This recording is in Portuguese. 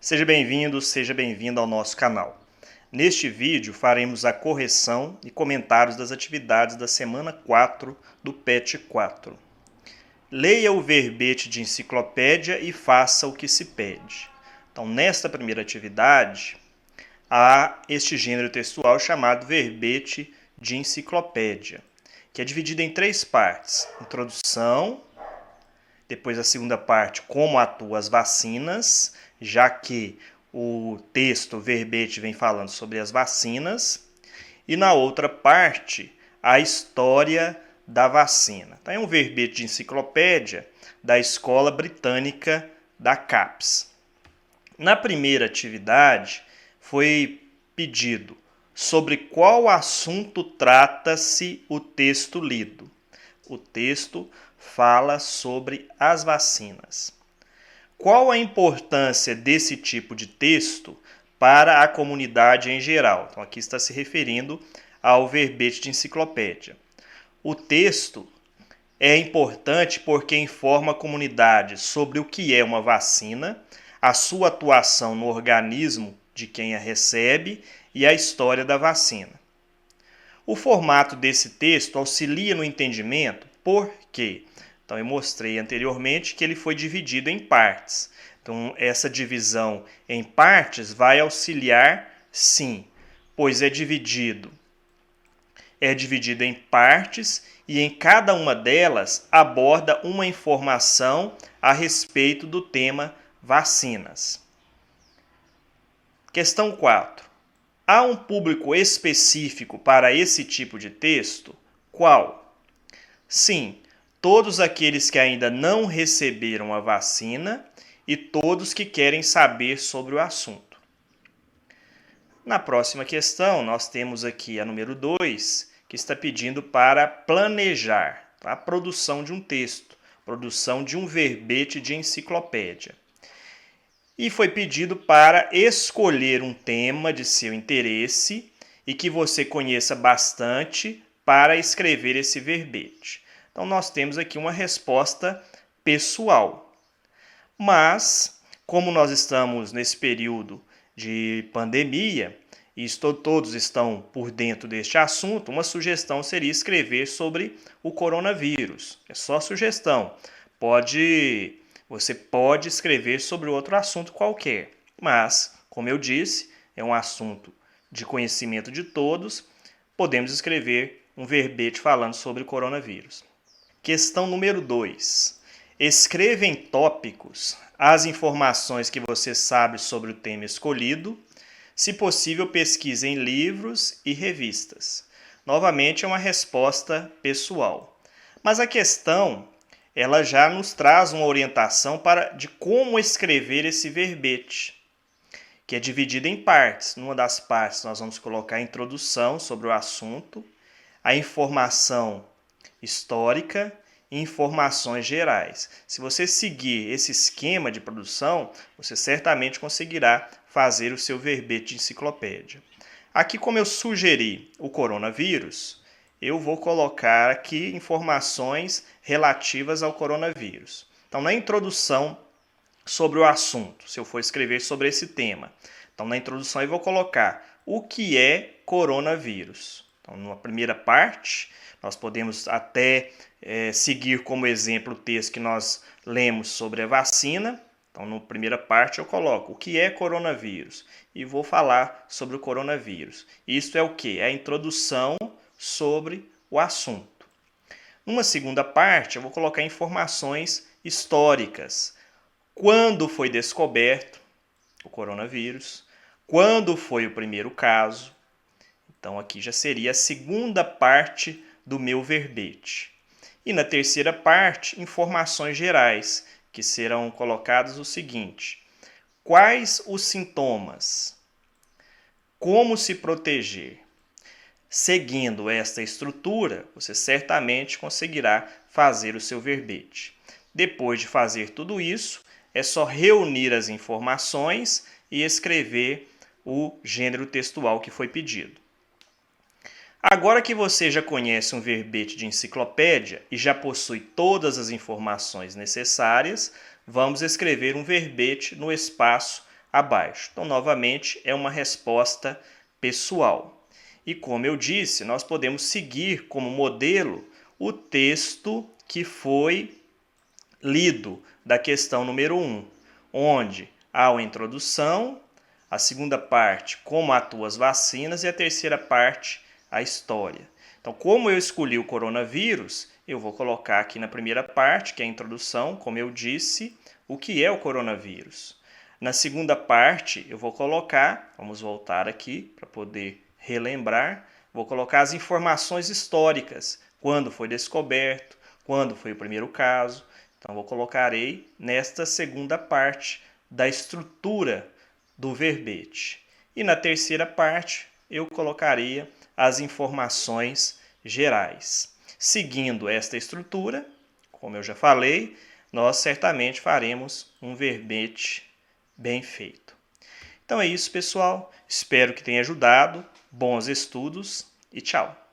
Seja bem-vindo ao nosso canal. Neste vídeo faremos a correção e comentários das atividades da semana 4 do PET 4. Leia o verbete de enciclopédia e faça o que se pede. Então, nesta primeira atividade, há este gênero textual chamado verbete de enciclopédia, que é dividido em 3 partes: introdução, depois a segunda parte, como atuam as vacinas, já que o texto, o verbete, vem falando sobre as vacinas. E na outra parte, a história da vacina. Então, é um verbete de enciclopédia da Escola Britânica da CAPES. Na primeira atividade, foi pedido sobre qual assunto trata-se o texto lido. O texto fala sobre as vacinas. Qual a importância desse tipo de texto para a comunidade em geral? Então, aqui está se referindo ao verbete de enciclopédia. O texto é importante porque informa a comunidade sobre o que é uma vacina, a sua atuação no organismo de quem a recebe e a história da vacina. O formato desse texto auxilia no entendimento porque, então, eu mostrei anteriormente que ele foi dividido em partes. Então, essa divisão em partes vai auxiliar, sim, pois é dividido em partes e em cada uma delas aborda uma informação a respeito do tema vacinas. Questão 4. Há um público específico para esse tipo de texto? Qual? Sim, todos aqueles que ainda não receberam a vacina e todos que querem saber sobre o assunto. Na próxima questão, nós temos aqui a número 2, que está pedindo para planejar a produção de um texto, produção de um verbete de enciclopédia. E foi pedido para escolher um tema de seu interesse e que você conheça bastante para escrever esse verbete. Então, nós temos aqui uma resposta pessoal. Mas, como nós estamos nesse período de pandemia e todos estão por dentro deste assunto, uma sugestão seria escrever sobre o coronavírus. É só sugestão. Você pode escrever sobre outro assunto qualquer, mas, como eu disse, é um assunto de conhecimento de todos, podemos escrever um verbete falando sobre o coronavírus. Questão número 2. Escreva em tópicos as informações que você sabe sobre o tema escolhido. Se possível, pesquise em livros e revistas. Novamente, é uma resposta pessoal. Mas a questão, ela já nos traz uma orientação de como escrever esse verbete, que é dividido em partes. Numa das partes, nós vamos colocar a introdução sobre o assunto, a informação histórica e informações gerais. Se você seguir esse esquema de produção, você certamente conseguirá fazer o seu verbete de enciclopédia. Aqui, como eu sugeri o coronavírus, eu vou colocar aqui informações relativas ao coronavírus. Então, na introdução sobre o assunto, se eu for escrever sobre esse tema, então na introdução eu vou colocar o que é coronavírus. Então, numa primeira parte, nós podemos até seguir como exemplo o texto que nós lemos sobre a vacina. Então, na primeira parte, eu coloco o que é coronavírus e vou falar sobre o coronavírus. Isto é o quê? É a introdução sobre o assunto. Numa segunda parte, eu vou colocar informações históricas. Quando foi descoberto o coronavírus? Quando foi o primeiro caso? Então, aqui já seria a segunda parte do meu verbete. E na terceira parte, informações gerais, que serão colocadas o seguinte: quais os sintomas? Como se proteger? Seguindo esta estrutura, você certamente conseguirá fazer o seu verbete. Depois de fazer tudo isso, é só reunir as informações e escrever o gênero textual que foi pedido. Agora que você já conhece um verbete de enciclopédia e já possui todas as informações necessárias, vamos escrever um verbete no espaço abaixo. Então, novamente, é uma resposta pessoal. E como eu disse, nós podemos seguir como modelo o texto que foi lido da questão número 1, onde há uma introdução, a segunda parte, como atuam as vacinas, e a terceira parte, a história. Então, como eu escolhi o coronavírus, eu vou colocar aqui na primeira parte, que é a introdução, como eu disse, o que é o coronavírus. Na segunda parte, eu vou colocar, vamos voltar aqui para poder relembrar, vou colocar as informações históricas, quando foi descoberto, quando foi o primeiro caso. Então, eu colocarei nesta segunda parte da estrutura do verbete. E na terceira parte, eu colocaria as informações gerais. Seguindo esta estrutura, como eu já falei, nós certamente faremos um verbete bem feito. Então é isso, pessoal. Espero que tenha ajudado. Bons estudos e tchau!